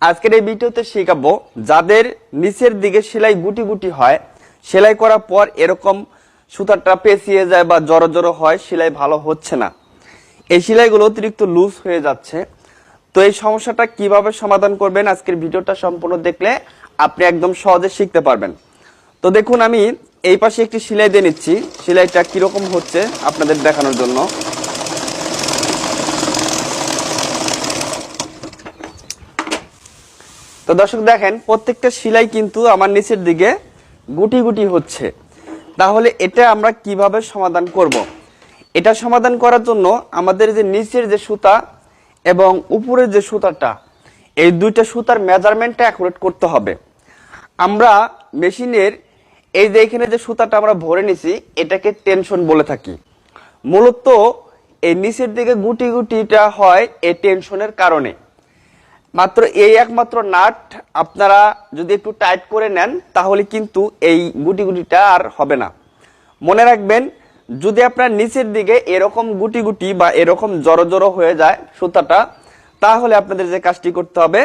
আজকের এই ভিডিওতে শেখাবো যাদের নিচের দিকে সেলাই গুটি গুটি হয়, সেলাই করার পর এরকম সুতাটা পেঁচিয়ে যায় বা জড়ো জড়ো হয়, সেলাই ভালো হচ্ছে না, এই সেলাইগুলো অতিরিক্ত লুজ হয়ে যাচ্ছে। তো এই সমস্যাটা কিভাবে সমাধান করবেন আজকের ভিডিওটা সম্পূর্ণ দেখলে আপনি একদম সহজে শিখতে পারবেন। তো দেখুন, আমি এই পাশে একটি সেলাই দিয়ে নিচ্ছি, সেলাইটা কিরকম হচ্ছে আপনাদের দেখানোর জন্য। তো দর্শক দেখেন, প্রত্যেকটা সেলাই কিন্তু আমার নিচের দিকে গুটি গুটি হচ্ছে। তাহলে এটা আমরা কিভাবে সমাধান করব? এটা সমাধান করার জন্য আমাদের যে নিচের যে সুতা এবং উপরের যে সুতাটা, এই দুইটা সুতার মেজারমেন্টটা অ্যাকুরেট করতে হবে। আমরা মেশিনের এই যে এখানে যে সুতাটা আমরা ভরে নিছি, এটাকে টেনশন বলে থাকি। মূলত এই নিচের দিকে গুটি গুটিটা হয় এই টেনশনের কারণে। মাত্র এই একমাত্র নাট আপনারা যদি একটু টাইট করে নেন, তাহলে কিন্তু এই গুটি গুটিটা আর হবে না। মনে রাখবেন, যদি আপনার নিচের দিকে এরকম গুটি গুটি বা এরকম জড়ো জড়ো হয়ে যায় সুতাটা, তাহলে আপনাদের যে কাজটি করতে হবে,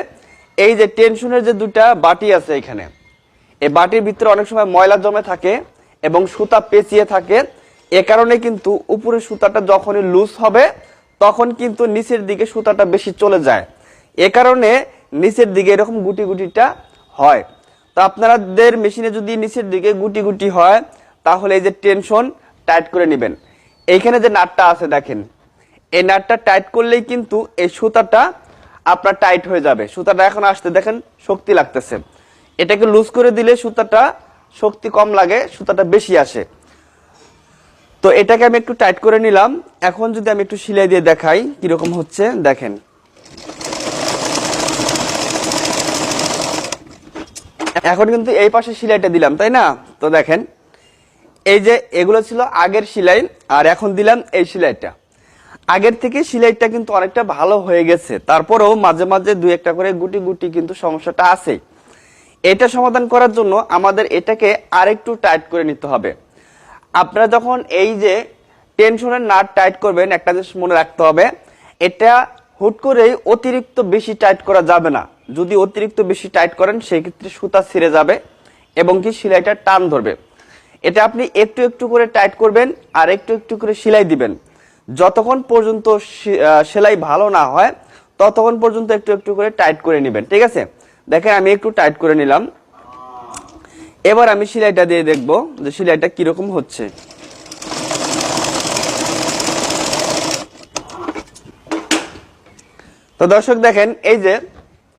এই যে টেনশনের যে দুটা বাটি আছে এখানে, এই বাটির ভিতরে অনেক সময় ময়লা জমে থাকে এবং সুতা পেঁচিয়ে থাকে। এ কারণে কিন্তু উপরের সুতাটা যখনই লুজ হবে, তখন কিন্তু নিচের দিকে সুতাটা বেশি চলে যায়। এ কারণে নিচের দিকে এরকম গুটি গুটিটা হয়। তো আপনাদের মেশিনে যদি নিচের দিকে গুটি গুটি হয়, তাহলে এই যে টেনশন টাইট করে নেবেন। এইখানে যে নাটটা আছে দেখেন, এই নাটটা টাইট করলেই কিন্তু এই সুতাটা আপনার টাইট হয়ে যাবে। সুতাটা এখন আসতে দেখেন শক্তি লাগতেছে, এটাকে লুজ করে দিলে সুতাটা শক্তি কম লাগে, সুতাটা বেশি আসে। তো এটাকে আমি একটু টাইট করে নিলাম। এখন যদি আমি একটু সেলাই দিয়ে দেখাই কিরকম হচ্ছে, দেখেন এখন কিন্তু এই পাশে সেলাইটা দিলাম, তাই না? তো দেখেন, এই যে এগুলো ছিল আগের সেলাই, আর এখন দিলাম এই সেলাইটা। আগের থেকে সেলাইটা কিন্তু অনেকটা ভালো হয়ে গেছে, তারপরেও মাঝে মাঝে দুই একটা করে গুটি গুটি কিন্তু সমস্যাটা আছে। এটা সমাধান করার জন্য আমাদের এটাকে আরেকটু টাইট করে নিতে হবে। আপনারা যখন এই যে টেনশনের নাট টাইট করবেন, একটা জিনিস মনে রাখতে হবে, এটা হুট করেই অতিরিক্ত বেশি টাইট করা যাবে না। যদি অতিরিক্ত বেশি টাইট করেন, সেক্ষেত্রে সুতা ছিঁড়ে যাবে এবং কি সেলাইটা টান ধরবে। এটা আপনি একটু একটু করে টাইট করবেন আর একটু একটু করে সেলাই দিবেন। যতক্ষণ পর্যন্ত সেলাই ভালো না হয়, ততক্ষণ পর্যন্ত একটু একটু করে টাইট করে নেবেন, ঠিক আছে? দেখেন আমি একটু টাইট করে নিলাম। এবার আমি সেলাইটা দিয়ে দেখবো যে সেলাইটা কিরকম হচ্ছে। তো দর্শক দেখেন, এই যে